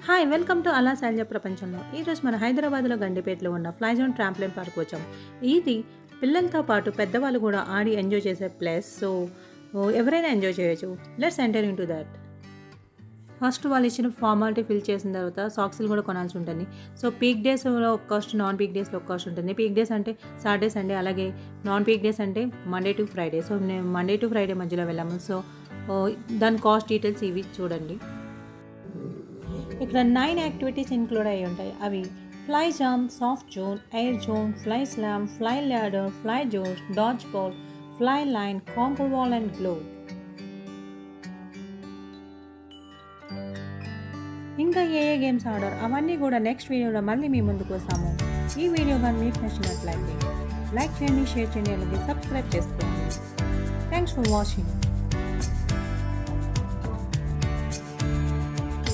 Hi welcome to అలా శైలజ ప్రపంచంలో. ఈరోజు మన హైదరాబాద్లో గండిపేటలో ఉన్న ఫ్లై జోన్ ట్రాంప్లిన్ పార్క్ వచ్చాం. ఇది పిల్లలతో పాటు పెద్దవాళ్ళు కూడా ఆడి ఎంజాయ్ చేసే ప్లేస్. సో ఎవరైనా ఎంజాయ్ చేయొచ్చు. Let's enter in to that. First వాళ్ళు ఇచ్చిన ఫార్మాలిటీ ఫిల్ చేసిన తర్వాత సాక్స్లు కూడా కొనాల్సి ఉంటుంది. సో పీక్ డేస్లో ఒక కాస్ట్, నాన్ పీక్ డేస్లో ఒక కాస్ట్ ఉంటుంది. పీక్ డేస్ అంటే సాటర్డే సండే, అలాగే నాన్ పీక్ డేస్ అంటే మండే టు ఫ్రైడే. సో మేము మండే టు ఫ్రైడే మధ్యలో వెళ్ళాము. సో దాని కాస్ట్ డీటెయిల్స్ ఇవి చూడండి. ఇక్కడ 9 యాక్టివిటీస్ ఇంక్లూడ్ అయ్యి ఉంటాయి. అవి fly jump, soft zone, air zone, fly slam, fly ladder, fly josh, dodge ball, fly line, conquer wall and glow. ఇంకా ఏ గేమ్స్ ఆడారు అవన్నీ కూడా నెక్స్ట్ వీడియోలో మళ్ళీ మీ ముందుకు వస్తాము. ఈ వీడియో కానీ మీకు నచ్చినట్లయితే లైక్ చేయండి, షేర్ చేయండి, అలాగే సబ్స్క్రైబ్ చేసుకోండి. Thanks for watching.